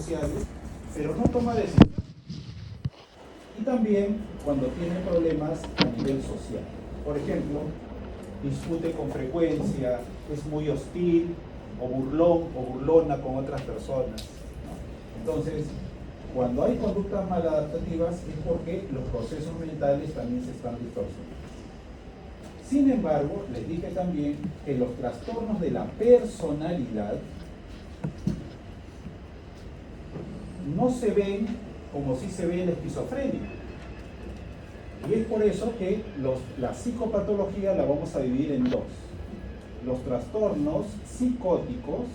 sociales, pero no toma decisiones. Y también cuando tiene problemas a nivel social. Por ejemplo, discute con frecuencia, es muy hostil, o burlón o burlona con otras personas, ¿no? Entonces, cuando hay conductas maladaptativas es porque los procesos mentales también se están distorsionando. Sin embargo, les dije también que los trastornos de la personalidad no se ven como si se ve en la esquizofrenia. Y es por eso que la psicopatología la vamos a dividir en dos. Los trastornos psicóticos,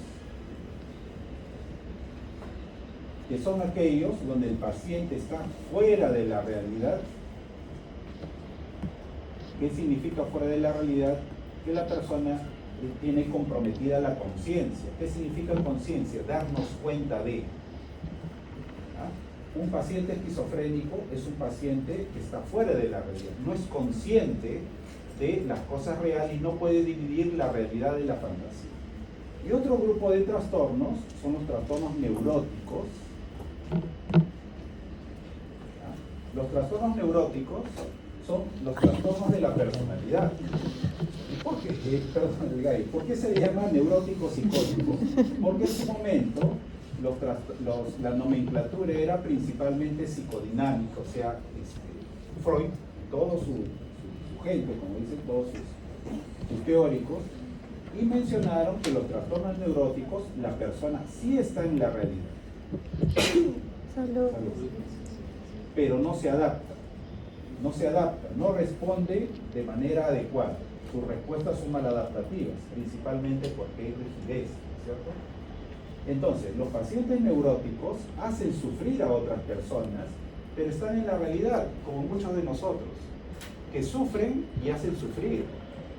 que son aquellos donde el paciente está fuera de la realidad. ¿Qué significa fuera de la realidad? Que la persona tiene comprometida la conciencia. ¿Qué significa conciencia? Darnos cuenta de. ¿Ah? Un paciente esquizofrénico es un paciente que está fuera de la realidad, no es consciente de las cosas reales y no puede dividir la realidad de la fantasía. Y otro grupo de trastornos son los trastornos neuróticos. ¿Ah? Los trastornos neuróticos son los trastornos de la personalidad. ¿Por qué se le llama neurótico psicótico? Porque en su momento la nomenclatura era principalmente psicodinámica, o sea, Freud, todo su gente, como dicen todos sus teóricos, y mencionaron que los trastornos neuróticos, la persona sí está en la realidad. Salud. Pero no se adapta. No responde de manera adecuada. Sus respuestas son maladaptativas, principalmente porque hay rigidez, ¿cierto? Entonces, los pacientes neuróticos hacen sufrir a otras personas, pero están en la realidad, como muchos de nosotros, que sufren y hacen sufrir.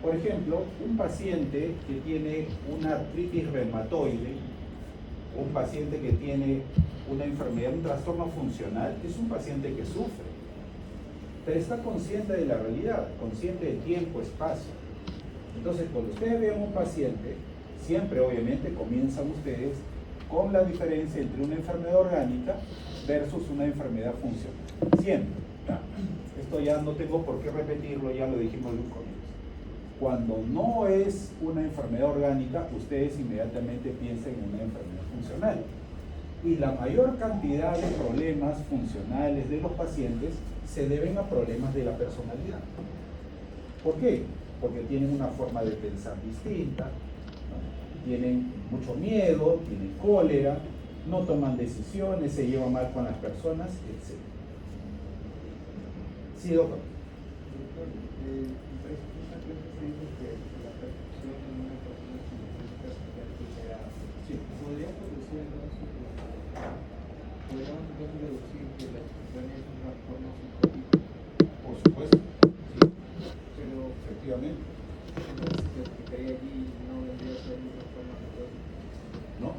Por ejemplo, un paciente que tiene una artritis reumatoide, un paciente que tiene una enfermedad, un trastorno funcional, es un paciente que sufre. Pero está consciente de la realidad, consciente de tiempo, espacio. Entonces, cuando ustedes vean un paciente, siempre obviamente comienzan ustedes con la diferencia entre una enfermedad orgánica versus una enfermedad funcional. Siempre. Esto ya no tengo por qué repetirlo, ya lo dijimos en un comienzo. Cuando no es una enfermedad orgánica, ustedes inmediatamente piensan en una enfermedad funcional. Y la mayor cantidad de problemas funcionales de los pacientes se deben a problemas de la personalidad. ¿Por qué? Porque tienen una forma de pensar distinta, ¿no? Tienen mucho miedo, tienen cólera, no toman decisiones, se llevan mal con las personas, etc. Sí, doctor. Por supuesto, sí, pero efectivamente. No,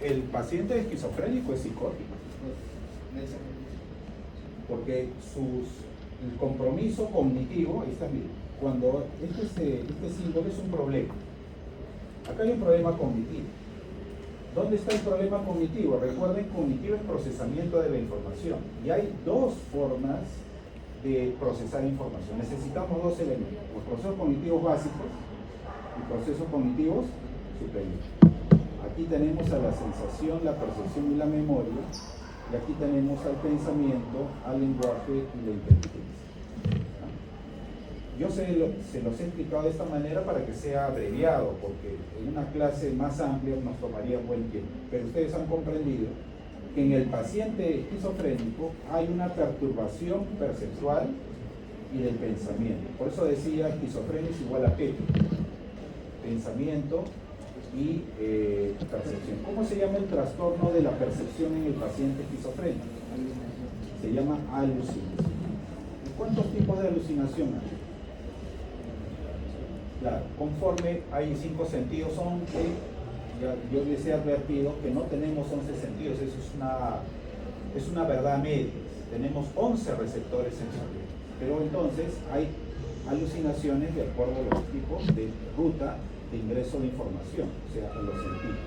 el paciente esquizofrénico es psicótico. Porque el compromiso cognitivo, ahí está, miren, cuando este símbolo es un problema. Acá hay un problema cognitivo. ¿Dónde está el problema cognitivo? Recuerden, cognitivo es procesamiento de la información. Y hay dos formas de procesar información. Necesitamos dos elementos: los procesos cognitivos básicos y procesos cognitivos superiores. Aquí tenemos a la sensación, la percepción y la memoria, y aquí tenemos al pensamiento, al lenguaje y la inteligencia. Yo se los he explicado de esta manera para que sea abreviado, porque en una clase más amplia nos tomaría buen tiempo. Pero ustedes han comprendido que en el paciente esquizofrénico hay una perturbación perceptual y del pensamiento. Por eso decía, esquizofrenia es igual a P, pensamiento y percepción. ¿Cómo se llama el trastorno de la percepción en el paciente esquizofrénico? Se llama alucinación. ¿Cuántos tipos de alucinación hay? Claro, conforme hay 5 sentidos, aunque yo les he advertido que no tenemos 11 sentidos, eso es una verdad media. Tenemos 11 receptores sensoriales, pero entonces hay alucinaciones de acuerdo a los tipos de ruta de ingreso de información, o sea, a los sentidos.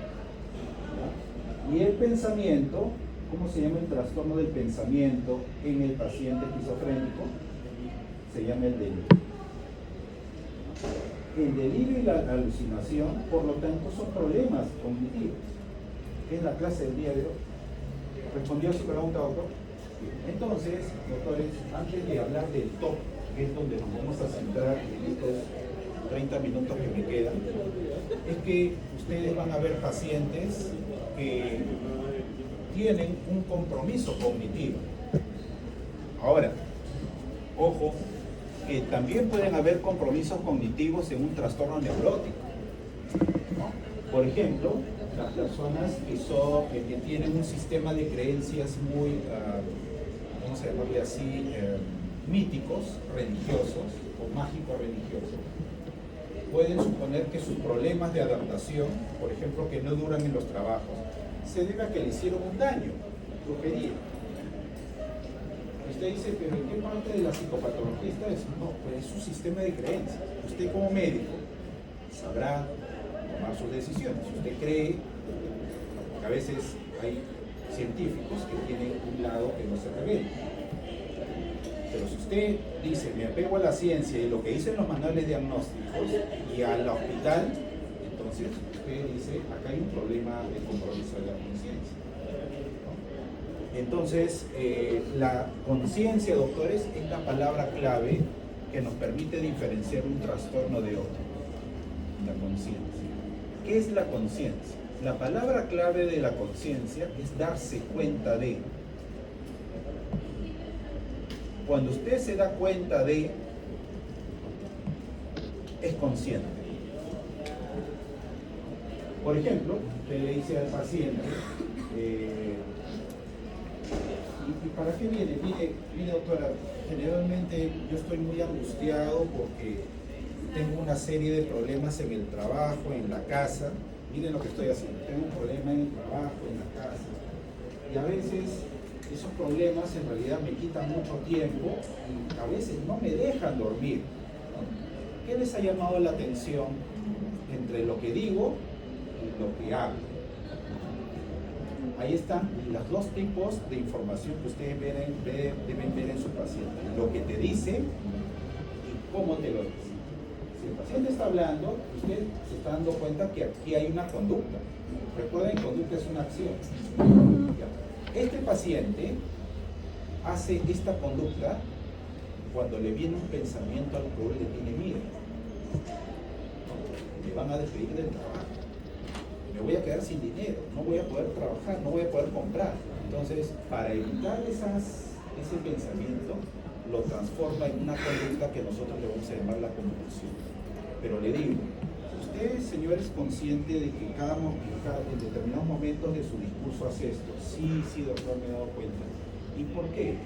¿Ya? Y el pensamiento ¿cómo se llama el trastorno del pensamiento en el paciente esquizofrénico? Se llama el delirio. El delirio y la alucinación, por lo tanto, son problemas cognitivos. Es la clase del día de hoy. ¿Respondió a su pregunta, doctor? Entonces, doctores, antes de hablar del top, que es donde nos vamos a centrar en estos 30 minutos que me quedan, es que ustedes van a ver pacientes que tienen un compromiso cognitivo. Ahora, ojo, que también pueden haber compromisos cognitivos en un trastorno neurótico, ¿no? Por ejemplo, las personas que tienen un sistema de creencias muy, vamos a llamarle así, míticos, religiosos o mágicos religiosos, pueden suponer que sus problemas de adaptación, por ejemplo, que no duran en los trabajos, se debe a que le hicieron un daño, brujería. Usted dice, pero ¿en qué parte de la psicopatología está eso? No, pues es su sistema de creencias. Usted como médico sabrá tomar sus decisiones. Si usted cree, porque a veces hay científicos que tienen un lado que no se revela. Pero si usted dice, me apego a la ciencia y lo que dicen los manuales diagnósticos y al hospital, entonces usted dice, acá hay un problema de compromiso de la conciencia. Entonces, la conciencia, doctores, es la palabra clave que nos permite diferenciar un trastorno de otro. La conciencia. ¿Qué es la conciencia? La palabra clave de la conciencia es darse cuenta de. Cuando usted se da cuenta de, es consciente. Por ejemplo, usted le dice al paciente, ¿y para qué viene? Mire, doctora, generalmente yo estoy muy angustiado porque tengo una serie de problemas en el trabajo, en la casa. Miren lo que estoy haciendo. Tengo un problema en el trabajo, en la casa. Y a veces esos problemas en realidad me quitan mucho tiempo y a veces no me dejan dormir, ¿no? ¿Qué les ha llamado la atención entre lo que digo y lo que hago? Ahí están los dos tipos de información que ustedes deben ver en su paciente. Lo que te dice y cómo te lo dice. Si el paciente está hablando, usted se está dando cuenta que aquí hay una conducta. Recuerden, conducta es una acción. Este paciente hace esta conducta cuando le viene un pensamiento al cual le tiene miedo. Me van a despedir del trabajo. Me voy a quedar sin dinero, no voy a poder trabajar, no voy a poder comprar. Entonces, para evitar ese pensamiento, lo transforma en una conducta que nosotros le vamos a llamar la compulsión. Pero le digo, usted, señor, es consciente de que en determinados momentos de su discurso hace esto. Sí, doctor, me he dado cuenta. ¿Y por qué?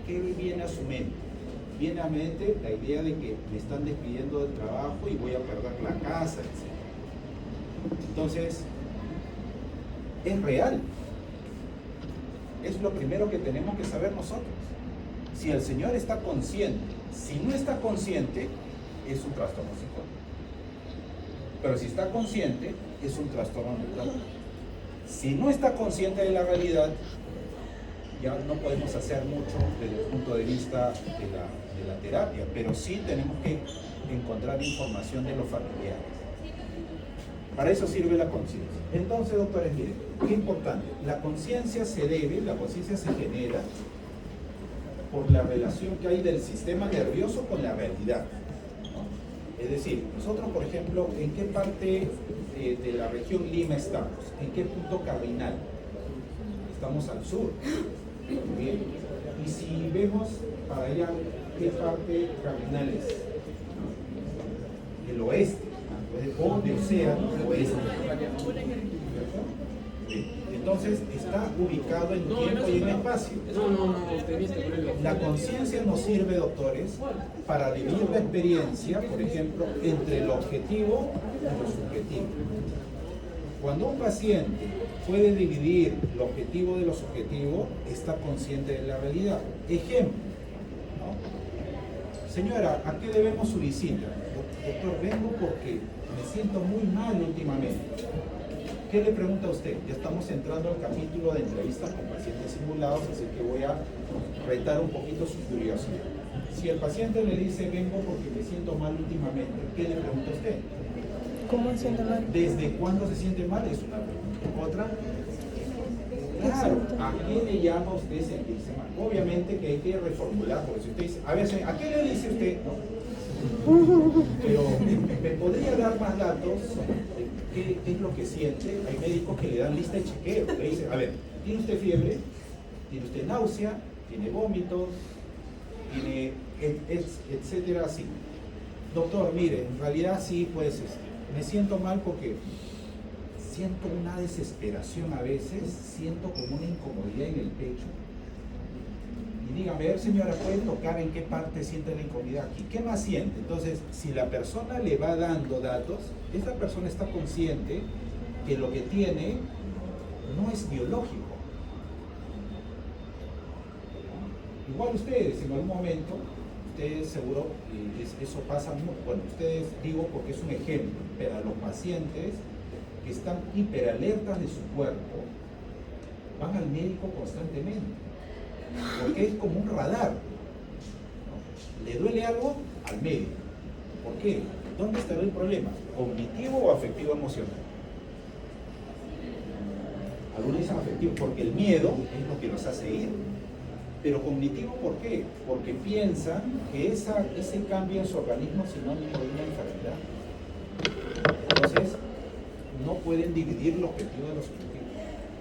¿Qué viene a su mente? Viene a mente la idea de que me están despidiendo del trabajo y voy a perder la casa, etc. Entonces, es real. Es lo primero que tenemos que saber nosotros. Si el Señor está consciente, si no está consciente, es un trastorno psicótico. Pero si está consciente, es un trastorno neural. Si no está consciente de la realidad, ya no podemos hacer mucho desde el punto de vista de la terapia, pero sí tenemos que encontrar información de los familiares. Para eso sirve la conciencia. Entonces, doctores, miren, qué importante. La conciencia se genera por la relación que hay del sistema nervioso con la realidad, ¿no? Es decir, nosotros, por ejemplo, ¿en qué parte de la región Lima estamos? ¿En qué punto cardinal? Estamos al sur. Bien. Y si vemos para allá, ¿qué parte cardinal es? El oeste. O de océano oeste. Entonces está ubicado en tiempo y en espacio. La conciencia nos sirve, doctores, para dividir la experiencia, por ejemplo, entre el objetivo y lo subjetivo. Cuando un paciente puede dividir lo objetivo de lo subjetivo, está consciente de la realidad. Ejemplo, ¿no? Señora, ¿a qué debemos su visita? Doctor, vengo porque me siento muy mal últimamente. ¿Qué le pregunta a usted? Ya estamos entrando al capítulo de entrevistas con pacientes simulados, así que voy a retar un poquito su curiosidad. Si el paciente le dice, vengo porque me siento mal últimamente, ¿qué le pregunta a usted? ¿Cómo se siente mal? ¿Desde cuándo se siente mal? Es una pregunta. ¿Otra? Claro, ¿a qué le llama usted sentirse mal? Obviamente que hay que reformular, porque si usted dice, a ver, ¿a qué le dice usted? No. Pero ¿me podría dar más datos de qué es lo que siente? Hay médicos que le dan lista de chequeo, le dicen, a ver, ¿tiene usted fiebre? ¿Tiene usted náusea? ¿Tiene vómitos? ¿Tiene etcétera? Así. Doctor, mire, en realidad sí, pues me siento mal porque siento una desesperación a veces, siento como una incomodidad en el pecho. Y dígame, a ver señora, ¿puede tocar en qué parte siente la incomodidad aquí? ¿Qué más siente? Entonces, si la persona le va dando datos, esta persona está consciente que lo que tiene no es biológico. Igual ustedes, en algún momento, ustedes seguro, eso pasa, bueno, ustedes digo porque es un ejemplo, pero a los pacientes que están hiperalertas de su cuerpo, van al médico constantemente, porque es como un radar, ¿no? Le duele algo al médico. ¿Por qué? ¿Dónde estará el problema? ¿Cognitivo o afectivo emocional? Algunos dicen afectivo porque el miedo es lo que los hace ir. Pero cognitivo, ¿por qué? Porque piensan que ese cambio en su organismo es sinónimo de una enfermedad. Entonces, no pueden dividir el objetivo de los objetivos.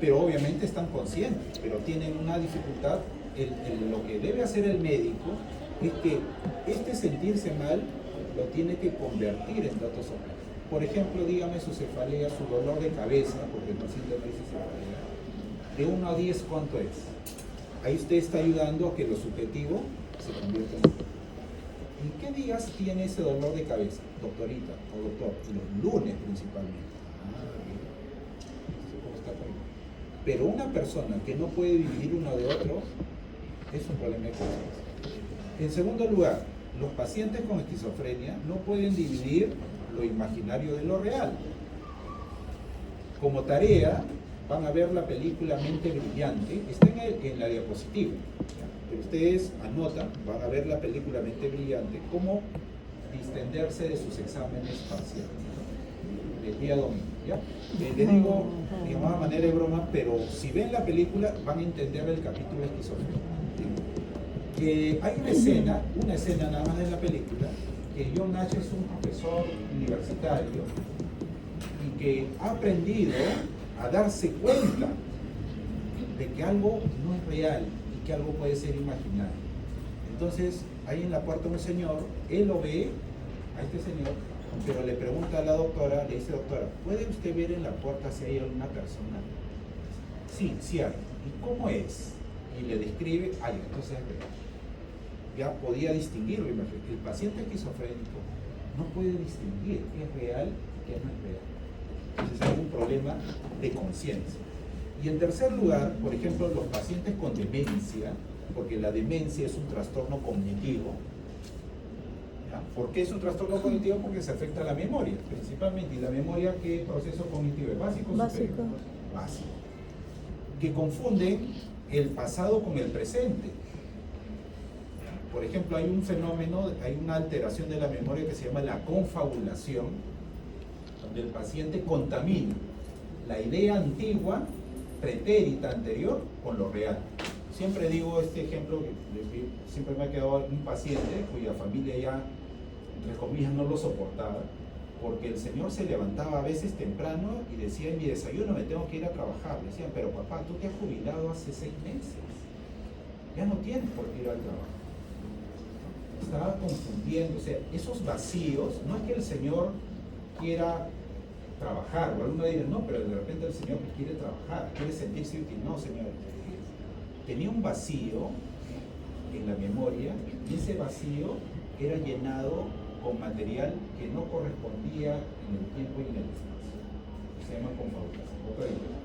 Pero obviamente están conscientes, pero tienen una dificultad. Lo que debe hacer el médico es que este sentirse mal lo tiene que convertir en datos objetivos. Por ejemplo, dígame su cefalea, su dolor de cabeza, porque el paciente me dice cefalea, de 1 a 10, ¿cuánto es? Ahí usted está ayudando a que lo subjetivo se convierta en... ¿En qué días tiene ese dolor de cabeza, doctorita o doctor? Los lunes principalmente. Pero una persona que no puede dividir uno de otro es un problema de conciencia. En segundo lugar, los pacientes con esquizofrenia no pueden dividir lo imaginario de lo real. Como tarea, van a ver la película Mente Brillante, está en la diapositiva, pero ustedes anotan, van a ver la película Mente Brillante, cómo distenderse de sus exámenes parciales, del día domingo, ¿ya? Les digo, de una manera de broma, pero si ven la película van a entender el capítulo esquizofrénico. ¿Sí? Hay una escena nada más de la película, que John Nash es un profesor universitario y que ha aprendido a darse cuenta de que algo no es real y que algo puede ser imaginario. Entonces, ahí en la puerta un señor, él lo ve a este señor, pero le pregunta a la doctora, le dice, doctora, ¿puede usted ver en la puerta si hay alguna persona? Sí, sí hay. ¿Y cómo es? Y le describe, entonces es verdad. Ya podía distinguirlo, imagínate. El paciente esquizofrénico no puede distinguir qué es real y qué no es real. Entonces hay un problema de conciencia. Y en tercer lugar, por ejemplo, los pacientes con demencia, porque la demencia es un trastorno cognitivo. ¿Ya? ¿Por qué es un trastorno cognitivo? Porque se afecta a la memoria, principalmente. ¿Y la memoria qué proceso cognitivo es? ¿Básico o superior? Básico. Que confunden el pasado con el presente. Por ejemplo, hay un fenómeno, hay una alteración de la memoria que se llama la confabulación, donde el paciente contamina la idea antigua, pretérita, anterior, con lo real. Siempre digo este ejemplo, que siempre me ha quedado un paciente cuya familia ya, entre comillas, no lo soportaba, porque el señor se levantaba a veces temprano y decía, en mi desayuno me tengo que ir a trabajar. Le decían, pero papá, tú te has jubilado hace 6 meses, ya no tienes por qué ir al trabajo. Estaba confundiendo, o sea, esos vacíos, no es que el señor quiera trabajar, o alguno dirá, no, pero de repente el señor quiere trabajar, quiere sentirse útil. No, señor, tenía un vacío en la memoria y ese vacío era llenado con material que no correspondía en el tiempo y en el espacio. Se llama confabulación.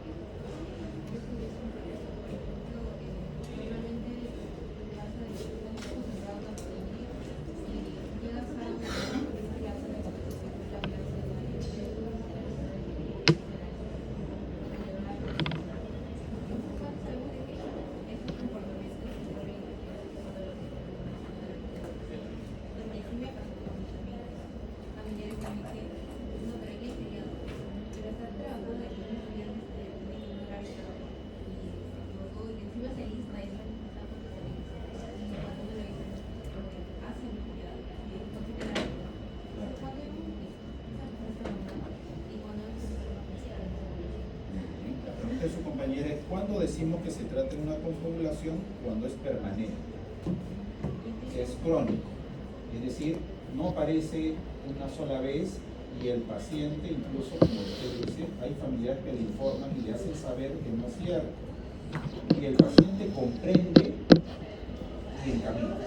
decimos que se trata de una confabulación cuando es permanente, que es crónico, es decir, no aparece una sola vez y el paciente, incluso como usted dice, hay familiares que le informan y le hacen saber que no es cierto, y el paciente comprende y encamina,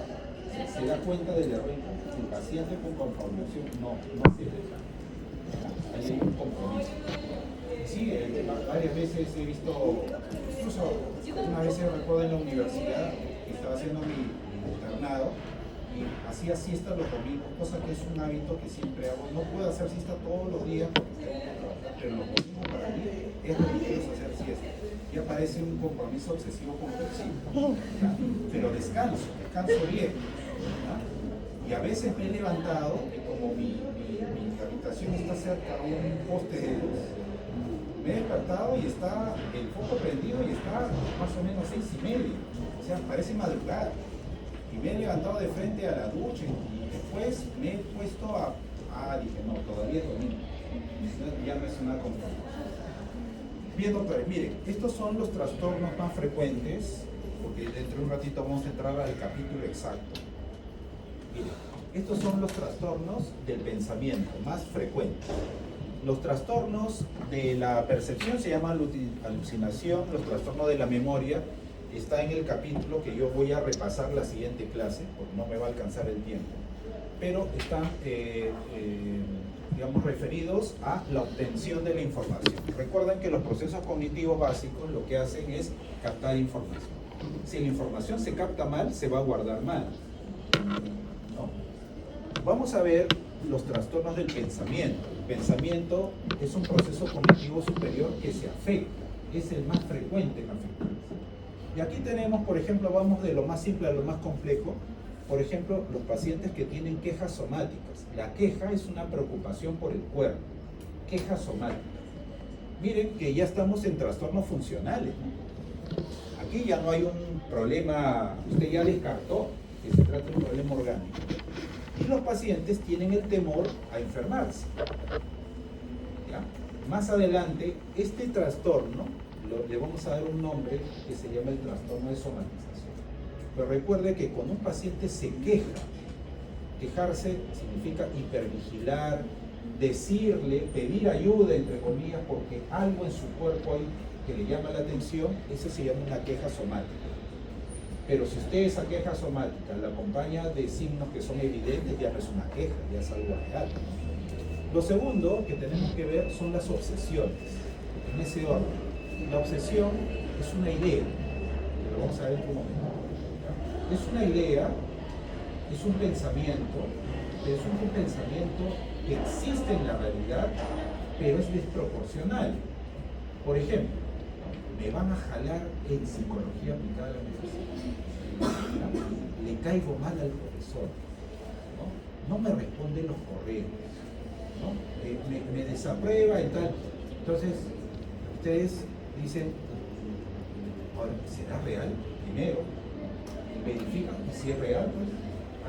se da cuenta del error. El paciente con confabulación no se deja, ahí hay un compromiso. Sí, varias veces he visto, incluso una vez recuerdo en la universidad que estaba haciendo mi internado y hacía siesta los domingos, cosa que es un hábito que siempre hago. No puedo hacer siesta todos los días porque tengo que trabajar, pero los domingos para mí es religioso hacer siesta. Ya parece un compromiso obsesivo compulsivo, ¿ya? Pero descanso bien, ¿ya? Y a veces me he levantado y como mi habitación está cerca a un poste de luz, me he despertado y está el foco prendido y está más o menos 6:30, o sea, parece madrugada. Y me he levantado de frente a la ducha y después me he puesto dije, no, todavía es domingo, ya no es una confabulación. Bien, doctores, miren, estos son los trastornos más frecuentes, porque dentro de un ratito vamos a entrar al capítulo exacto. Miren, estos son los trastornos del pensamiento más frecuentes. Los trastornos de la percepción se llaman alucinación, los trastornos de la memoria está en el capítulo que yo voy a repasar la siguiente clase, porque no me va a alcanzar el tiempo, pero están digamos, referidos a la obtención de la información. Recuerden que los procesos cognitivos básicos lo que hacen es captar información. Si la información se capta mal, se va a guardar mal, ¿no? Vamos a ver los trastornos del pensamiento. El pensamiento es un proceso cognitivo superior que se afecta, es el más frecuente en la afectación. Y aquí tenemos, por ejemplo, vamos de lo más simple a lo más complejo. Por ejemplo, los pacientes que tienen quejas somáticas. La queja es una preocupación por el cuerpo. Queja somática. Miren que ya estamos en trastornos funcionales, ¿no? Aquí ya no hay un problema, usted ya descartó que se trata de un problema orgánico. Y los pacientes tienen el temor a enfermarse, ¿ya? Más adelante, este trastorno le vamos a dar un nombre que se llama el trastorno de somatización. Pero recuerde que cuando un paciente se queja, quejarse significa hipervigilar, decirle, pedir ayuda, entre comillas, porque algo en su cuerpo hay que le llama la atención, eso se llama una queja somática. Pero si usted esa queja somática la acompaña de signos que son evidentes, ya no es una queja, ya es algo real. Lo segundo que tenemos que ver son las obsesiones, en ese orden. La obsesión es una idea, que lo vamos a ver en un momento. Es una idea, es un pensamiento, pero es un pensamiento que existe en la realidad, pero es desproporcional. Por ejemplo, me van a jalar en psicología aplicada a la medicina, le caigo mal al profesor, no me responde los correos, ¿no? me desaprueba y tal. Entonces, ustedes dicen, ahora, ¿será real? Primero, verifican, y si es real, pues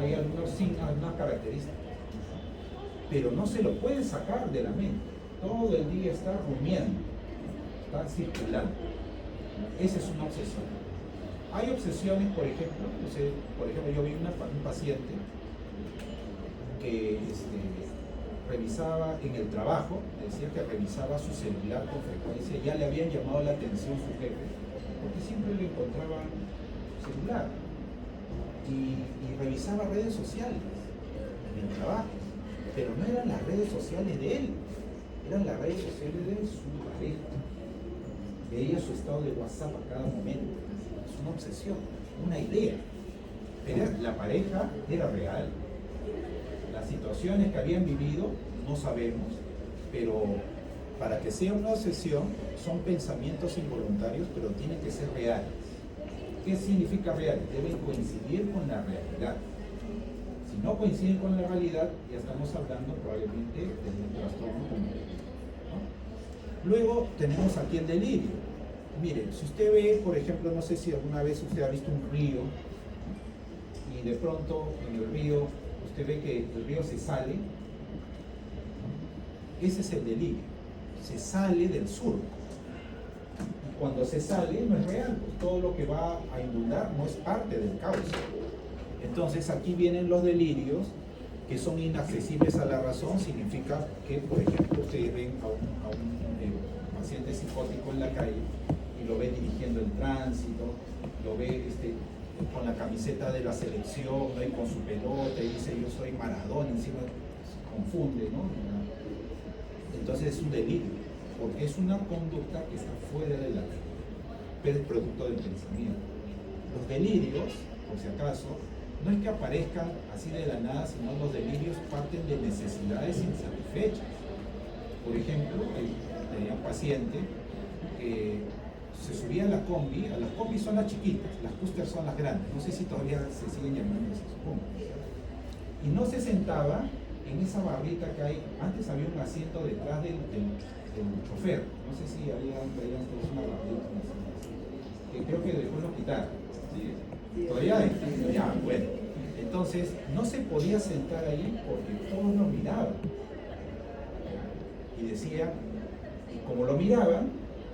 hay algunos signos, algunas características, pero no se lo pueden sacar de la mente, todo el día está rumiando, está circulando. Esa es una obsesión. Hay obsesiones, por ejemplo, yo vi un paciente que revisaba en el trabajo, decía que revisaba su celular con frecuencia, ya le habían llamado la atención su jefe, porque siempre le encontraba celular, y revisaba redes sociales en el trabajo, pero no eran las redes sociales de él, eran las redes sociales de su pareja. Veía su estado de WhatsApp a cada momento. Es una obsesión, una idea. Pero la pareja era real. Las situaciones que habían vivido no sabemos, pero para que sea una obsesión son pensamientos involuntarios, pero tienen que ser reales. ¿Qué significa reales? Deben coincidir con la realidad. Si no coinciden con la realidad, ya estamos hablando probablemente de un trastorno cognitivo, ¿no? Luego tenemos aquí el delirio. Miren, si usted ve, por ejemplo, no sé si alguna vez usted ha visto un río y de pronto en el río usted ve que el río se sale, ese es el delirio, se sale del surco. cuando se sale no es real, pues todo lo que va a inundar no es parte del caos. Entonces aquí vienen los delirios que son inaccesibles a la razón. Significa que, por ejemplo, ustedes ven a un paciente psicótico en la calle y lo ve dirigiendo el tránsito, lo ve con la camiseta de la selección, ¿no? Y con su pelota, y dice yo soy Maradona, encima se confunde, ¿no? Entonces es un delirio, porque es una conducta que está fuera de la ley, pero es producto del pensamiento. Los delirios, por si acaso, no es que aparezcan así de la nada, sino los delirios parten de necesidades insatisfechas. Por ejemplo, tenía un paciente que se subía a la combi. Las combis son las chiquitas, las cúster son las grandes, no sé si todavía se siguen llamando así, supongo. Y no se sentaba en esa barrita que hay. Antes había un asiento detrás del chofer, no sé si había una barrita así, que creo que después lo quitaron. Todavía hay, ya, bueno. Entonces no se podía sentar ahí porque todos lo miraban. Y decía, y como lo miraban,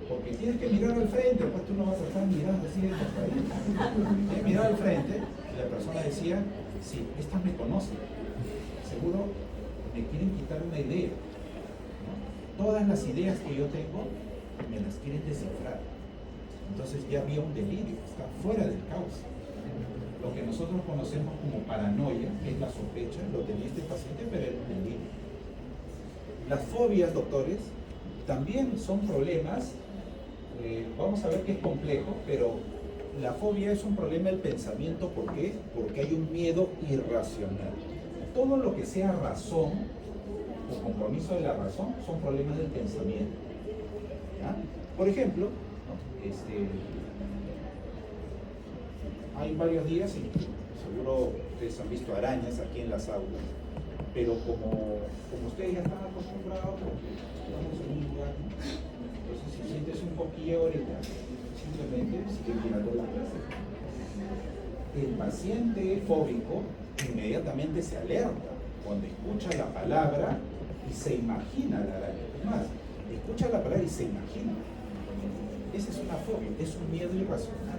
porque tienes que mirar al frente, pues tú no vas a estar mirando así de tienes que mirar al frente. Y la persona decía, sí, estas me conocen, seguro me quieren quitar una idea, ¿no? Todas las ideas que yo tengo me las quieren descifrar. Entonces ya había un delirio, está fuera del caos. Lo que nosotros conocemos como paranoia, que es la sospecha, lo tenía este paciente, pero era un delirio. Las fobias, doctores, también son problemas. Vamos a ver que es complejo, pero la fobia es un problema del pensamiento. ¿Por qué? Porque hay un miedo irracional. Todo lo que sea razón o compromiso de la razón son problemas del pensamiento. ¿Ya? Por ejemplo, ¿no? Hay varios días y seguro ustedes han visto arañas aquí en las aulas, pero como ustedes ya están acostumbrados, porque estamos en un lugar, ¿no? Entonces si sientes un poquillo ahorita, simplemente sigue mirando la clase. El paciente fóbico inmediatamente se alerta cuando escucha la palabra y se imagina la araña. Es más, escucha la palabra y se imagina. Esa es una fobia, es un miedo irracional.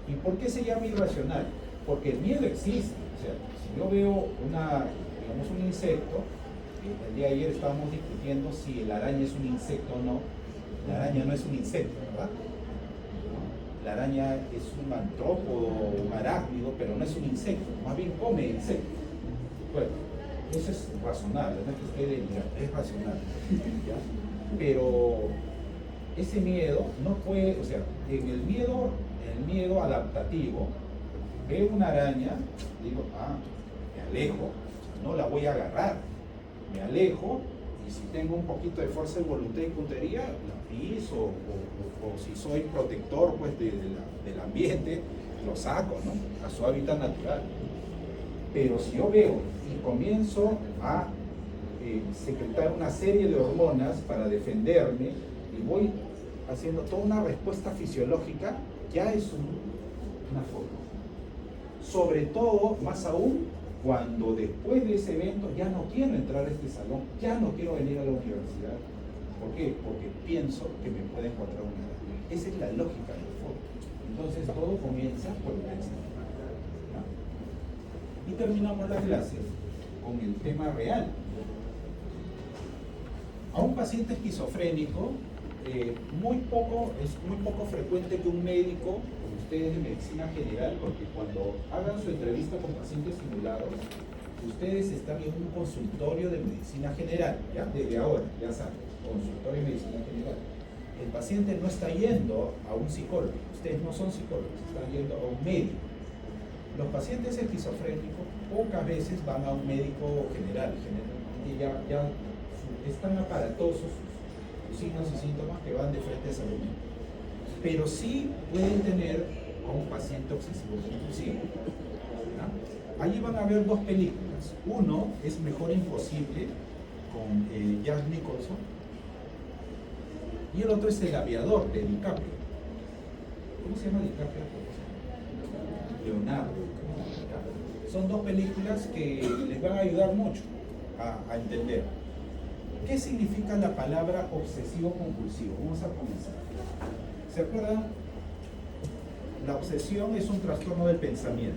¿Y por qué se llama irracional? Porque el miedo existe. O sea, si yo veo un insecto, el día de ayer estábamos discutiendo si la araña es un insecto o no. La araña no es un insecto, ¿verdad? La araña es un antrópodo, un arácnido, pero no es un insecto, más bien come insectos. Bueno, eso es razonable, no es que esté delirando, es racional, ¿ya? Pero ese miedo no puede, o sea, en el miedo adaptativo, veo una araña, digo, me alejo, no la voy a agarrar, me alejo, y si tengo un poquito de fuerza de voluntad y puntería, la piso, o si soy protector pues, del ambiente, lo saco, ¿no? A su hábitat natural. Pero si yo veo y comienzo a secretar una serie de hormonas para defenderme, y voy haciendo toda una respuesta fisiológica, ya es una fobia. Sobre todo, más aún, cuando después de ese evento ya no quiero entrar a este salón, ya no quiero venir a la universidad. ¿Por qué? Porque pienso que me puede encontrar una araña. Esa es la lógica del fobia. Entonces todo comienza por el pensamiento. ¿No? Y terminamos la clase con el tema real. A un paciente esquizofrénico, es muy poco frecuente que un médico, como ustedes de medicina general, porque cuando hagan su entrevista con pacientes simulados, ustedes están en un consultorio de medicina general, ¿ya? Desde ahora, ya saben, consultorio de medicina general. El paciente no está yendo a un psicólogo, ustedes no son psicólogos, están yendo a un médico. Los pacientes esquizofrénicos pocas veces van a un médico general, generalmente ya están aparatosos sus signos y síntomas que van de frente a salud. Pero sí pueden tener a un paciente obsesivo compulsivo. Allí van a ver dos películas. Uno es Mejor Imposible con Jack Nicholson y el otro es El Aviador de DiCaprio. ¿Cómo se llama DiCaprio? Leonardo. Son dos películas que les van a ayudar mucho a entender. ¿Qué significa la palabra obsesivo compulsivo? Vamos a comenzar. ¿Se acuerdan? La obsesión es un trastorno del pensamiento.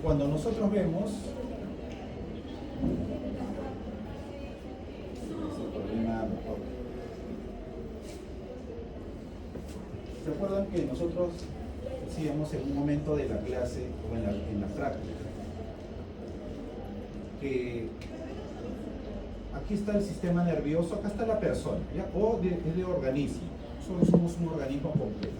Cuando nosotros vemos ¿se acuerdan que nosotros decíamos en un momento de la clase o en la práctica que aquí está el sistema nervioso, acá está la persona, ¿ya? Es de organismo, solo somos un organismo completo.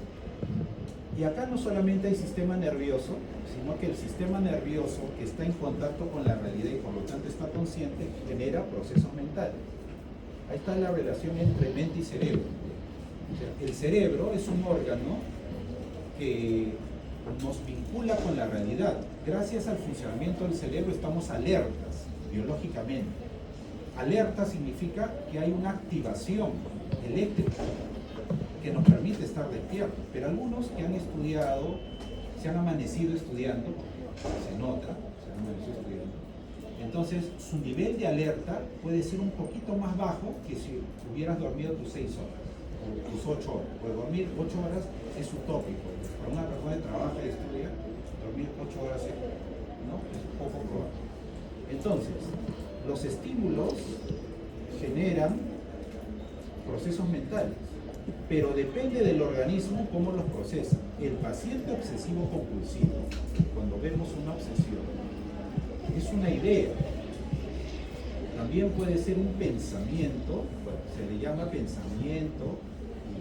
Y acá no solamente hay sistema nervioso, sino que el sistema nervioso que está en contacto con la realidad y por lo tanto está consciente, genera procesos mentales. Ahí está la relación entre mente y cerebro. O sea, el cerebro es un órgano que nos vincula con la realidad. Gracias al funcionamiento del cerebro estamos alertas, biológicamente. Alerta significa que hay una activación eléctrica que nos permite estar despiertos. Pero algunos que han estudiado, se han amanecido estudiando, se nota, se han amanecido estudiando, entonces su nivel de alerta puede ser un poquito más bajo que si hubieras dormido tus 6 horas o tus 8 horas. Pues dormir 8 horas es utópico. Para una persona que trabaja y estudia, dormir 8 horas ¿no? Es poco probable. Entonces, los estímulos generan procesos mentales, pero depende del organismo cómo los procesa. El paciente obsesivo compulsivo, cuando vemos una obsesión, es una idea. También puede ser un pensamiento, bueno, se le llama pensamiento,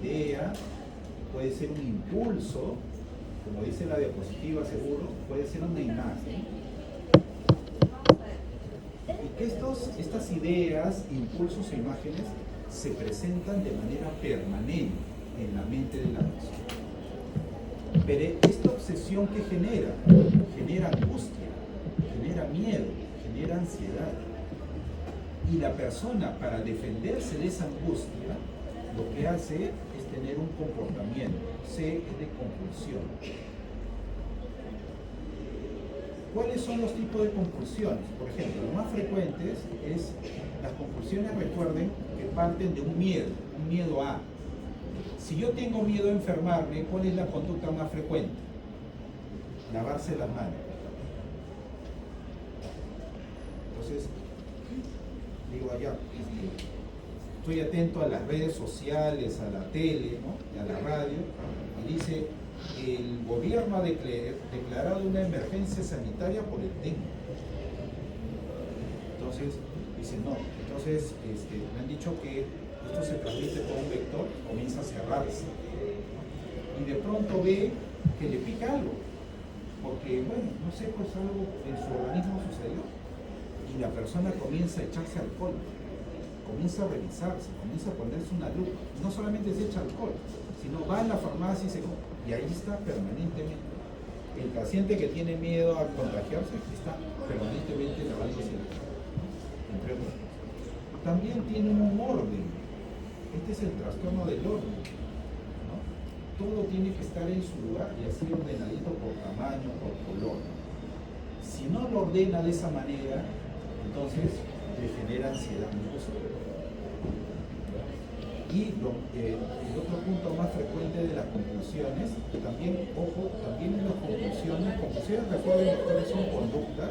idea, puede ser un impulso, como dice la diapositiva seguro, puede ser una imagen. Y que estas ideas, impulsos e imágenes se presentan de manera permanente en la mente de la persona. Pero esta obsesión que genera angustia, genera miedo, genera ansiedad. Y la persona, para defenderse de esa angustia, lo que hace es tener un comportamiento, C es de compulsión. ¿Cuáles son los tipos de compulsiones? Por ejemplo, los más frecuentes es las compulsiones, recuerden, que parten de un miedo a. Si yo tengo miedo a enfermarme, ¿cuál es la conducta más frecuente? Lavarse las manos. Entonces, digo allá, estoy atento a las redes sociales, a la tele, ¿no? Y a la radio, y dice, el gobierno ha declarado una emergencia sanitaria por el dengue. Entonces, dice, no, entonces me han dicho que esto se transmite por un vector, comienza a cerrarse. Y de pronto ve que le pica algo, porque, bueno, no sé, pues algo en su organismo sucedió. Y la persona comienza a echarse alcohol, comienza a revisarse, comienza a ponerse una lupa. No solamente se echa alcohol, sino va a la farmacia y ahí está permanentemente. El paciente que tiene miedo a contagiarse está permanentemente lavándose la cara, entre otras cosas. También tiene un orden. Este es el trastorno del orden, ¿no? Todo tiene que estar en su lugar y así ordenadito por tamaño, por color. Si no lo ordena de esa manera, entonces le genera ansiedad. Y el otro punto más frecuente de las compulsiones, también, ojo, también en las compulsiones recuerden cuáles son conductas,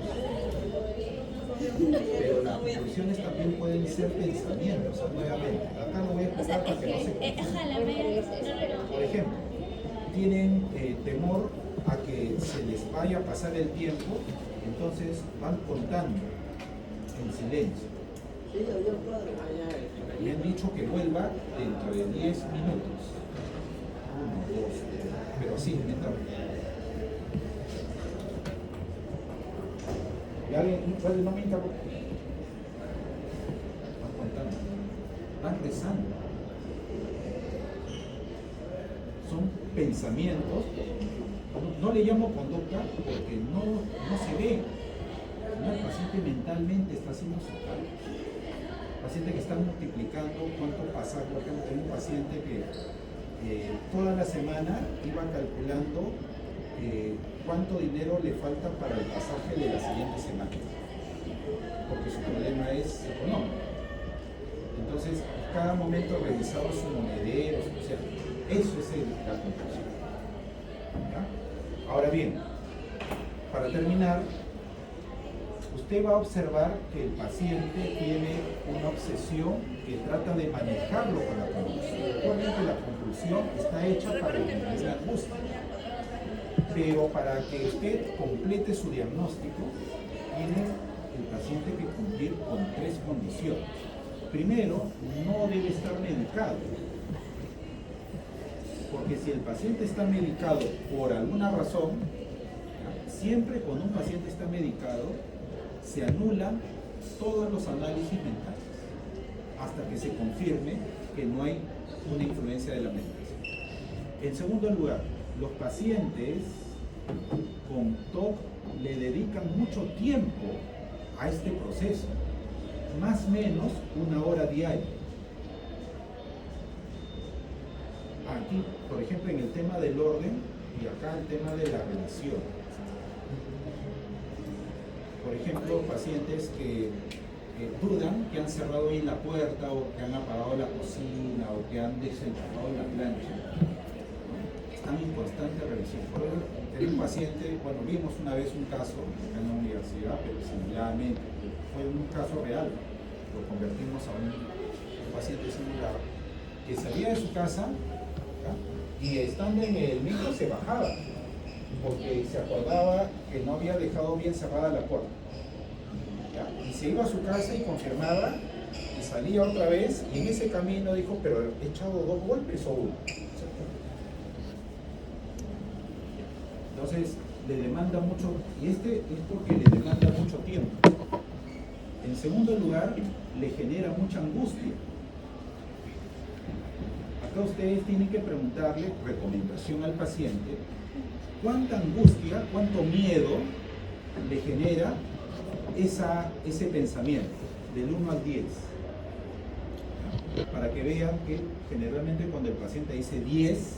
pero las compulsiones también pueden ser pensamientos, nuevamente. Acá lo voy a explicar para que no se confundan. Por ejemplo, tienen temor a que se les vaya a pasar el tiempo, entonces van contando en silencio. Me han dicho que vuelva dentro de 10 minutos. 1, 2, pero así, lentamente. Y alguien no me interrumpe. Van contando, van rezando. Son pensamientos. No le llamo conducta porque no se ve. El paciente mentalmente está haciendo su cálculo. Paciente que está multiplicando cuánto pasa. Por ejemplo, tengo un paciente que toda la semana iba calculando cuánto dinero le falta para el pasaje de la siguiente semana, porque su problema es económico. Entonces, cada momento revisaba su monedero, o sea, eso es la compulsión. ¿Ya? Ahora bien, para terminar, usted va a observar que el paciente tiene una obsesión que trata de manejarlo con la compulsión. Recuerden que la compulsión está hecha para eliminar la angustia, pero para que usted complete su diagnóstico, tiene el paciente que cumplir con 3 condiciones. Primero, no debe estar medicado, porque si el paciente está medicado por alguna razón, siempre cuando un paciente está medicado, se anulan todos los análisis mentales hasta que se confirme que no hay una influencia de la medicación. En segundo lugar, los pacientes con TOC le dedican mucho tiempo a este proceso, más o menos 1 hora diaria. Aquí, por ejemplo, en el tema del orden y acá el tema de la relación. Por ejemplo, pacientes que dudan, que han cerrado bien la puerta o que han apagado la cocina o que han desenchufado la plancha, están en constante revisión. Por ejemplo, tenía un paciente, bueno, vimos una vez un caso en la universidad, pero similarmente, fue un caso real, lo convertimos a un paciente similar, que salía de su casa, ¿ya? Y estando en el micro se bajaba, porque se acordaba que no había dejado bien cerrada la puerta. ¿Ya? Y se iba a su casa y confirmaba, y salía otra vez, y en ese camino dijo, pero ¿he echado 2 golpes o 1? Entonces, le demanda mucho, y es porque le demanda mucho tiempo. En segundo lugar, le genera mucha angustia. Acá ustedes tienen que preguntarle, recomendación al paciente, cuánta angustia, cuánto miedo le genera ese pensamiento, del 1 al 10. Para que vean que generalmente cuando el paciente dice 10, es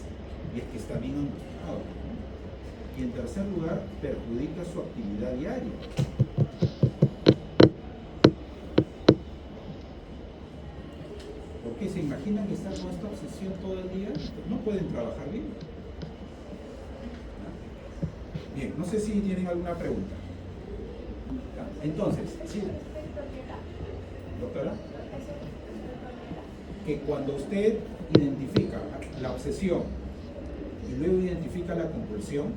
que está bien angustiado. Y en tercer lugar, perjudica su actividad diaria. Porque se imaginan que están con esta obsesión todo el día, no pueden trabajar bien. Bien, no sé si tienen alguna pregunta. Entonces, ¿sí? Doctora, que cuando usted identifica la obsesión y luego identifica la compulsión,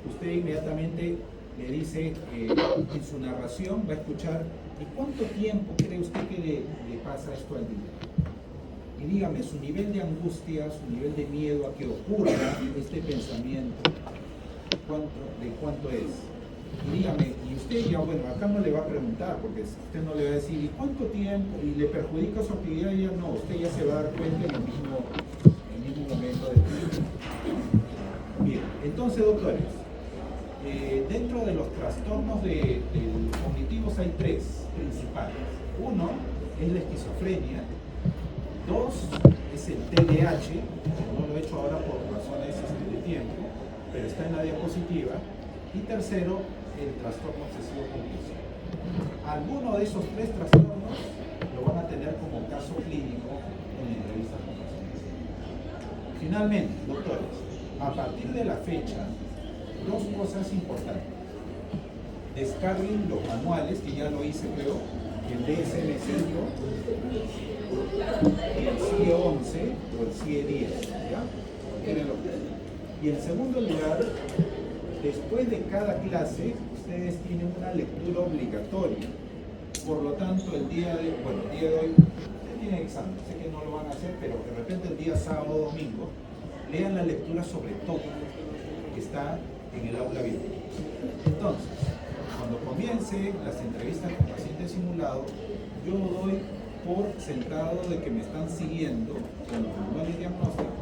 usted inmediatamente le dice, en su narración va a escuchar, ¿y cuánto tiempo cree usted que le pasa esto al día? Y dígame, su nivel de angustia, su nivel de miedo a que ocurra este pensamiento, ¿de cuánto es? Y dígame, y usted ya, bueno, acá no le va a preguntar, porque usted no le va a decir, ¿y cuánto tiempo? ¿Y le perjudica su actividad? Y ya no, usted ya se va a dar cuenta en el mismo momento del tiempo. Bien, entonces, doctores, dentro de los trastornos cognitivos hay 3 principales. 1 es la esquizofrenia, 2 es el TDAH, no lo he hecho ahora por razones de tiempo, pero está en la diapositiva, y tercero, el trastorno obsesivo compulsivo. Alguno de esos 3 trastornos lo van a tener como caso clínico en entrevistas con pacientes. Finalmente, doctores, a partir de la fecha, 2 cosas importantes. Descarguen los manuales, que ya lo hice creo, el DSM-5, el CIE-11 o el CIE-10, ¿ya? Y en segundo lugar, después de cada clase, ustedes tienen una lectura obligatoria. Por lo tanto, el día de hoy, ustedes tienen examen, sé que no lo van a hacer, pero de repente el día sábado o domingo, lean la lectura sobre todo, que está en el aula virtual. Entonces, cuando comience las entrevistas con pacientes simulados, yo doy por sentado de que me están siguiendo con los manuales diagnósticos